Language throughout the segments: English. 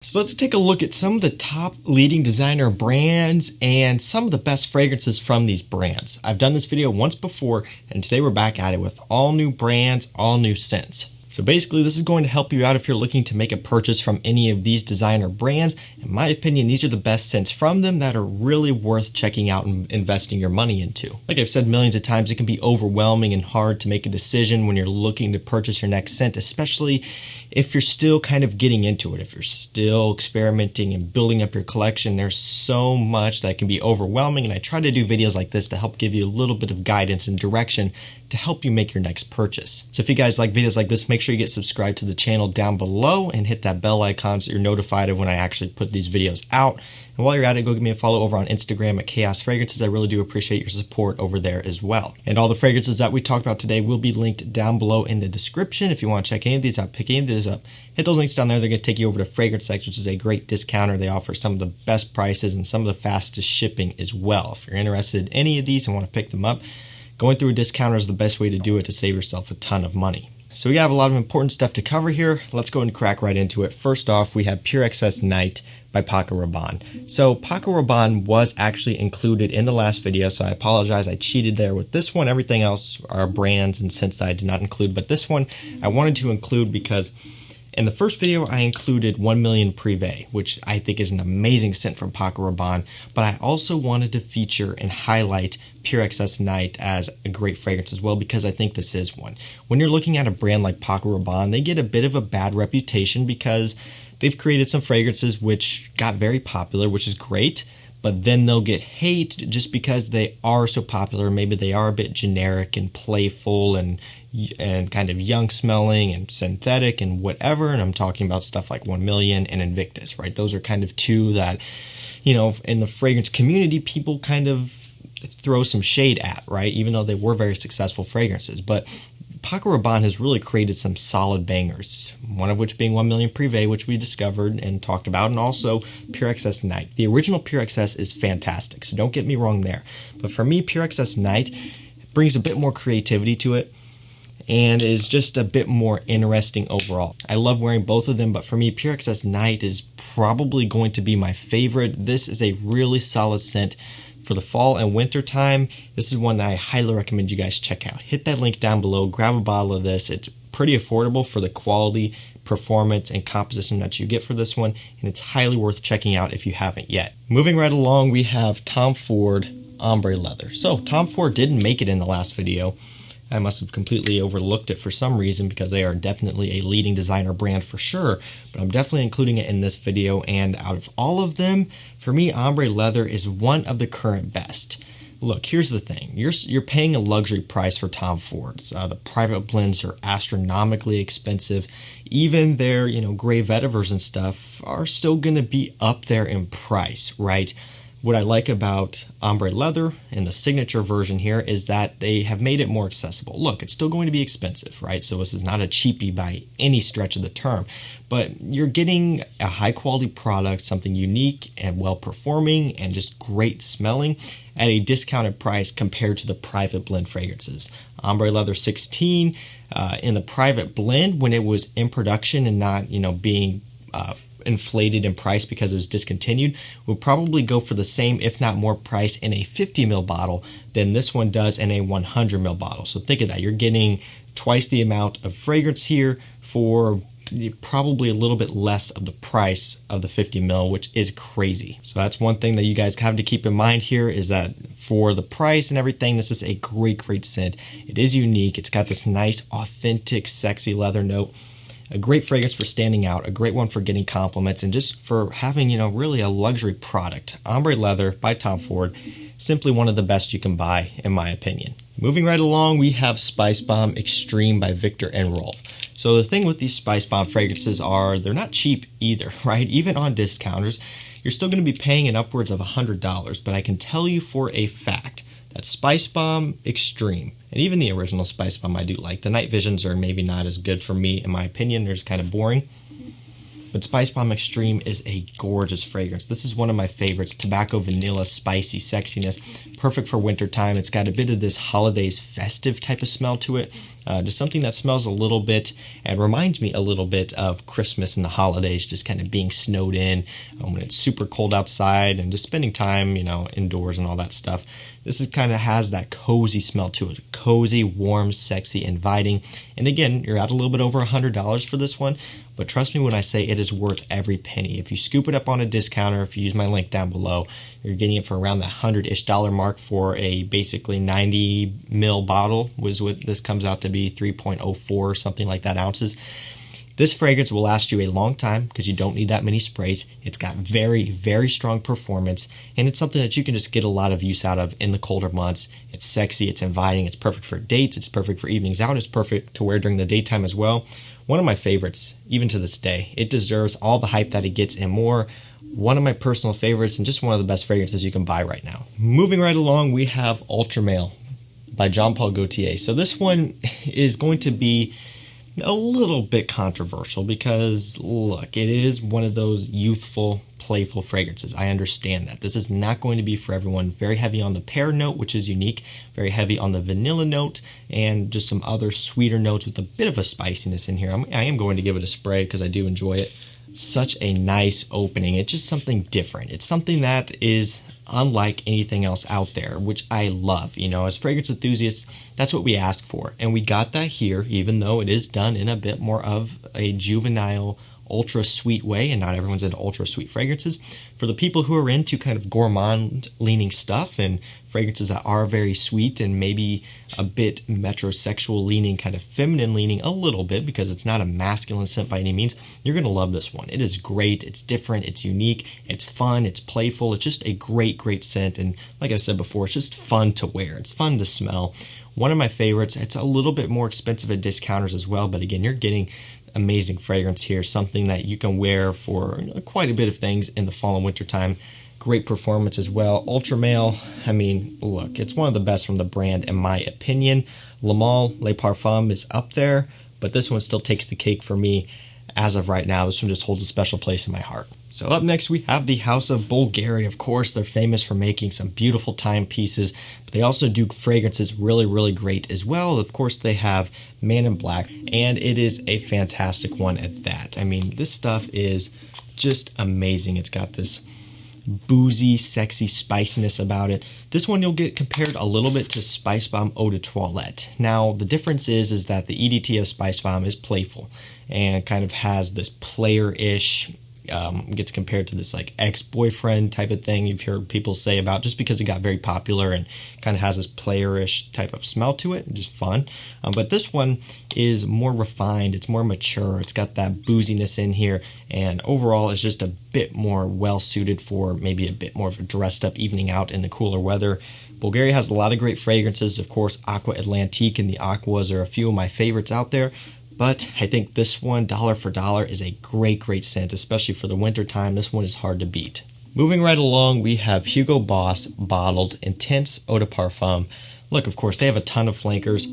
So let's take a look at some of the top leading designer brands and some of the best fragrances from these brands. I've done this video once before, and today we're back at it with all new brands, all new scents. So basically this is going to help you out if you're looking to make a purchase from any of these designer brands. In my opinion, these are the best scents from them that are really worth checking out and investing your money into. Like I've said millions of times, it can be overwhelming and hard to make a decision when you're looking to purchase your next scent, especially if you're still kind of getting into it, if you're still experimenting and building up your collection. There's so much that can be overwhelming, and I try to do videos like this to help give you a little bit of guidance and direction to help you make your next purchase. So if you guys like videos like this, make sure you get subscribed to the channel down below and hit that bell icon so you're notified of when I actually put these videos out. And while you're at it, go give me a follow over on Instagram at Chaos Fragrances. I really do appreciate your support over there as well. And all the fragrances that we talked about today will be linked down below in the description. If you want to check any of these out, pick any of these up, hit those links down there. They're going to take you over to Fragrance X, which is a great discounter. They offer some of the best prices and some of the fastest shipping as well. If you're interested in any of these and want to pick them up, going through a discounter is the best way to do it to save yourself a ton of money. So we have a lot of important stuff to cover here. Let's go and crack right into it. First off, we have Pure Excess Night by Paco Rabanne. So Paco Rabanne was actually included in the last video, so I apologize. I cheated there with this one. Everything else are brands and scents that I did not include, but this one I wanted to include because in the first video, I included 1 Million Privé, which I think is an amazing scent from Paco Rabanne, but I also wanted to feature and highlight Pure Excess Night as a great fragrance as well, because I think this is one. When you're looking at a brand like Paco Rabanne, they get a bit of a bad reputation because they've created some fragrances which got very popular, which is great, but then they'll get hate just because they are so popular. Maybe they are a bit generic and playful and kind of young smelling and synthetic and whatever. And I'm talking about stuff like 1 Million and Invictus, right? Those are kind of two that, you know, in the fragrance community, people kind of throw some shade at, right? Even though they were very successful fragrances. But Paco Rabanne has really created some solid bangers, one of which being 1 Million Privé, which we discovered and talked about, and also Pure Excess Night. The original Pure Excess is fantastic, so don't get me wrong there. But for me, Pure Excess Night brings a bit more creativity to it and is just a bit more interesting overall. I love wearing both of them, but for me, Pure Excess Night is probably going to be my favorite. This is a really solid scent for the fall and winter time. This is one that I highly recommend you guys check out. Hit that link down below, grab a bottle of this. It's pretty affordable for the quality, performance, and composition that you get for this one, and it's highly worth checking out if you haven't yet. Moving right along, we have Tom Ford Ombre Leather. So Tom Ford didn't make it in the last video. I must have completely overlooked it for some reason because they are definitely a leading designer brand for sure, but I'm definitely including it in this video. And out of all of them, for me, Ombre Leather is one of the current best. Look, here's the thing. You're paying a luxury price for Tom Fords. The private blends are astronomically expensive. Even their, gray vetivers and stuff are still going to be up there in price, right? What I like about Ombre Leather in the signature version here is that they have made it more accessible. Look, it's still going to be expensive, right? So this is not a cheapie by any stretch of the term, but you're getting a high quality product, something unique and well performing and just great smelling at a discounted price compared to the private blend fragrances. Ombre Leather 16 in the private blend, when it was in production and not, being inflated in price because it was discontinued, would probably go for the same, if not more price in a 50 ml bottle than this one does in a 100 ml bottle. So think of that. You're getting twice the amount of fragrance here for probably a little bit less of the price of the 50 ml, which is crazy. So that's one thing that you guys have to keep in mind here, is that for the price and everything, this is a great scent. It is unique. It's got this nice, authentic, sexy leather note. A great fragrance for standing out, a great one for getting compliments, and just for having, really a luxury product. Ombre Leather by Tom Ford, simply one of the best you can buy, in my opinion. Moving right along, we have Spicebomb Extreme by Victor and Rolf. So the thing with these Spicebomb fragrances are they're not cheap either, right? Even on discounters, you're still going to be paying in upwards of $100, but I can tell you for a fact that Spicebomb Extreme, and even the original Spicebomb I do like. The Night Visions are maybe not as good for me, in my opinion. They're just kind of boring. But Spicebomb Extreme is a gorgeous fragrance. This is one of my favorites. Tobacco, vanilla, spicy sexiness. Perfect for winter time. It's got a bit of this holidays festive type of smell to it. Just something that smells a little bit and reminds me a little bit of Christmas and the holidays, just kind of being snowed in when it's super cold outside and just spending time, indoors and all that stuff. This is kind of has that cozy smell to it. Cozy, warm, sexy, inviting. And again, you're at a little bit over $100 for this one, but trust me when I say it is worth every penny. If you scoop it up on a discounter, if you use my link down below, you're getting it for around the $100-ish mark for a basically 90 ml bottle, was what this comes out to be, 3.04 or something like that ounces. This fragrance will last you a long time because you don't need that many sprays. It's got very, very strong performance, and it's something that you can just get a lot of use out of in the colder months. It's sexy, it's inviting, it's perfect for dates, it's perfect for evenings out, it's perfect to wear during the daytime as well. One of my favorites, even to this day. It deserves all the hype that it gets and more. One of my personal favorites and just one of the best fragrances you can buy right now. Moving right along, we have Ultra Male by Jean Paul Gaultier. So this one is going to be a little bit controversial because, look, it is one of those youthful, playful fragrances. I understand that. This is not going to be for everyone. Very heavy on the pear note, which is unique. Very heavy on the vanilla note and just some other sweeter notes with a bit of a spiciness in here. I am going to give it a spray because I do enjoy it. Such a nice opening. It's just something different. It's something that is unlike anything else out there, which I love. As fragrance enthusiasts, that's what we ask for. And we got that here, even though it is done in a bit more of a juvenile, ultra sweet way, and not everyone's into ultra sweet fragrances. For the people who are into kind of gourmand leaning stuff and fragrances that are very sweet and maybe a bit metrosexual leaning, kind of feminine leaning a little bit, because it's not a masculine scent by any means, you're going to love this one. It is great, it's different, it's unique, it's fun, it's playful, it's just a great, great scent. And like I said before, it's just fun to wear, it's fun to smell. One of my favorites. It's a little bit more expensive at discounters as well, but again, you're getting amazing fragrance here, something that you can wear for quite a bit of things in the fall and winter time. Great performance as well. Ultra Male, look, it's one of the best from the brand in my opinion. Le Male Le Parfum is up there, but this one still takes the cake for me as of right now. This one just holds a special place in my heart. So up next we have the House of Bvlgari. Of course, they're famous for making some beautiful timepieces, but they also do fragrances really, really great as well. Of course, they have Man in Black, and it is a fantastic one at that. This stuff is just amazing. It's got this boozy, sexy spiciness about it. This one you'll get compared a little bit to Spicebomb Eau de Toilette. Now, the difference is that the EDT of Spicebomb is playful and kind of has this player-ish, gets compared to this like ex-boyfriend type of thing you've heard people say about, just because it got very popular and kind of has this player-ish type of smell to it, just fun. But this one is more refined, it's more mature, it's got that booziness in here, and overall it's just a bit more well-suited for maybe a bit more of a dressed-up evening out in the cooler weather. Bvlgari has a lot of great fragrances. Of course, Aqua Atlantique and the Aquas are a few of my favorites out there. But I think this one, dollar for dollar, is a great, great scent, especially for the winter time. This one is hard to beat. Moving right along, we have Hugo Boss Bottled Intense Eau de Parfum. Look, of course, they have a ton of flankers,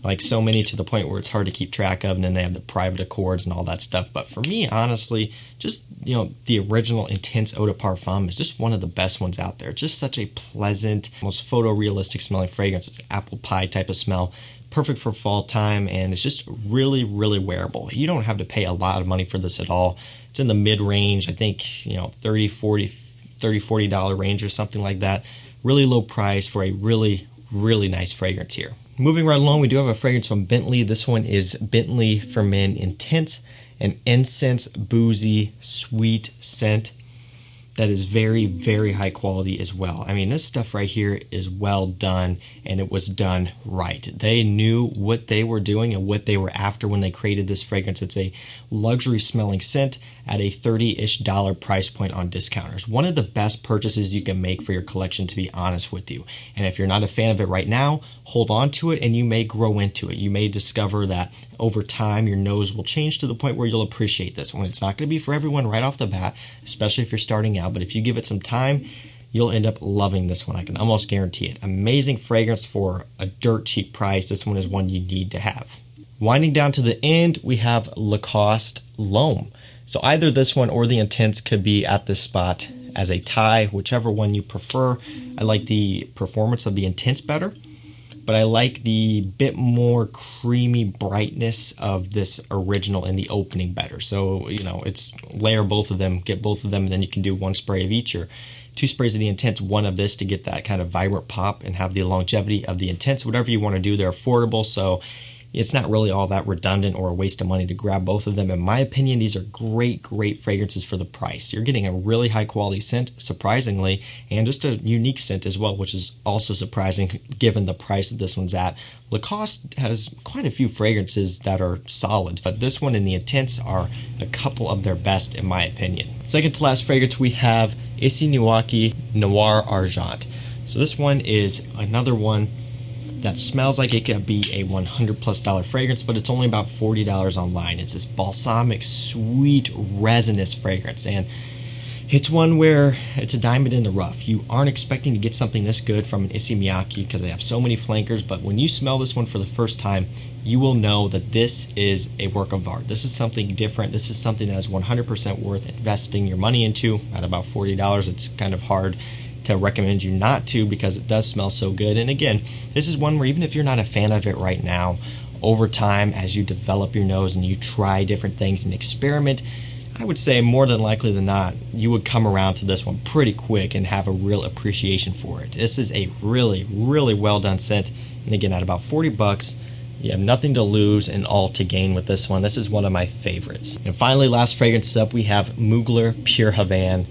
like so many to the point where it's hard to keep track of, and then they have the private accords and all that stuff. But for me, honestly, just, the original Intense Eau de Parfum is just one of the best ones out there. Just such a pleasant, almost photorealistic smelling fragrance. It's apple pie type of smell. Perfect for fall time, and it's just really, really wearable. You don't have to pay a lot of money for this at all. It's in the mid-range, I think, $30, $40 range or something like that. Really low price for a really, really nice fragrance here. Moving right along, we do have a fragrance from Bentley. This one is Bentley For Men Intense, an incense, boozy, sweet scent that is very, very high quality as well. This stuff right here is well done, and it was done right. They knew what they were doing and what they were after when they created this fragrance. It's a luxury smelling scent at a $30-ish price point on discounters. One of the best purchases you can make for your collection, to be honest with you. And if you're not a fan of it right now, hold on to it and you may grow into it. You may discover that over time your nose will change to the point where you'll appreciate this one. It's not going to be for everyone right off the bat, especially if you're starting out, but if you give it some time, you'll end up loving this one. I can almost guarantee it. Amazing fragrance for a dirt cheap price. This one is one you need to have. Winding down to the end, we have Lacoste L'Homme. So either this one or the Intense could be at this spot as a tie, whichever one you prefer. I like the performance of the Intense better, but I like the bit more creamy brightness of this original in the opening better. So, you know, it's layer both of them, get both of them, and then you can do one spray of each, or 2 sprays of the Intense, 1 of this to get that kind of vibrant pop and have the longevity of the Intense. Whatever you want to do, they're affordable, so it's not really all that redundant or a waste of money to grab both of them. In my opinion, these are great fragrances for the price. You're getting a really high quality scent, surprisingly, and just a unique scent as well, which is also surprising given the price that this one's at. Lacoste has quite a few fragrances that are solid, but this one and the Intense are a couple of their best in my opinion. Second to last fragrance, we have Issey Miyake Noir Argent. So this one is another one that smells like it could be a $100+ fragrance, but it's only about $40 online. It's this balsamic, sweet, resinous fragrance, and it's one where it's a diamond in the rough. You aren't expecting to get something this good from an Issey Miyake because they have so many flankers, but when you smell this one for the first time, you will know that this is a work of art. This is something different. This is something that is 100% worth investing your money into. At about $40, it's kind of hard to recommend you not to because it does smell so good. And again, this is one where even if you're not a fan of it right now, over time as you develop your nose and you try different things and experiment, I would say more than likely than not, you would come around to this one pretty quick and have a real appreciation for it. This is a really well done scent, and again, at about $40, you have nothing to lose and all to gain with this one. This is one of my favorites. And finally, last fragrance up, we have Mugler Pure Havane.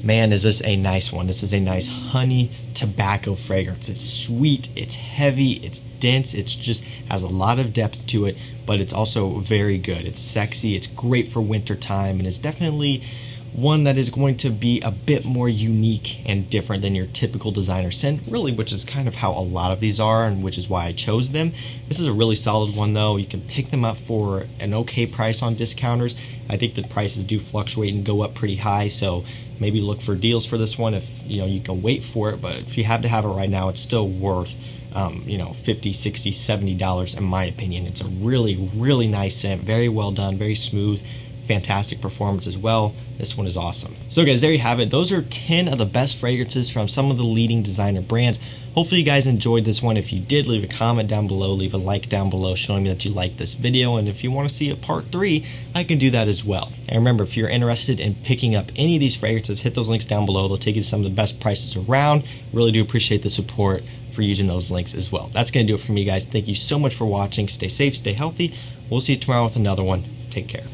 Man, is this a nice one. This is a nice honey tobacco fragrance. It's sweet, it's heavy, it's dense, it's just has a lot of depth to it, but it's also very good. It's sexy, it's great for winter time, and it's definitely one that is going to be a bit more unique and different than your typical designer scent, really, which is kind of how a lot of these are, and which is why I chose them. This is a really solid one though. You can pick them up for an okay price on discounters. I think the prices do fluctuate and go up pretty high, so maybe look for deals for this one if you can wait for it, but if you have to have it right now, it's still worth $50, $60, $70 in my opinion. It's a really nice scent, very well done, very smooth, fantastic performance as well. This one is awesome. So guys, there you have it. Those are 10 of the best fragrances from some of the leading designer brands. Hopefully you guys enjoyed this one. If you did, leave a comment down below, leave a like down below showing me that you like this video, and if you want to see a part 3, I can do that as well. And remember, if you're interested in picking up any of these fragrances, hit those links down below. They'll take you to some of the best prices around. Really do appreciate the support for using those links as well. That's going to do it for me, guys. Thank you so much for watching. Stay safe, stay healthy. We'll see you tomorrow with another one. Take care.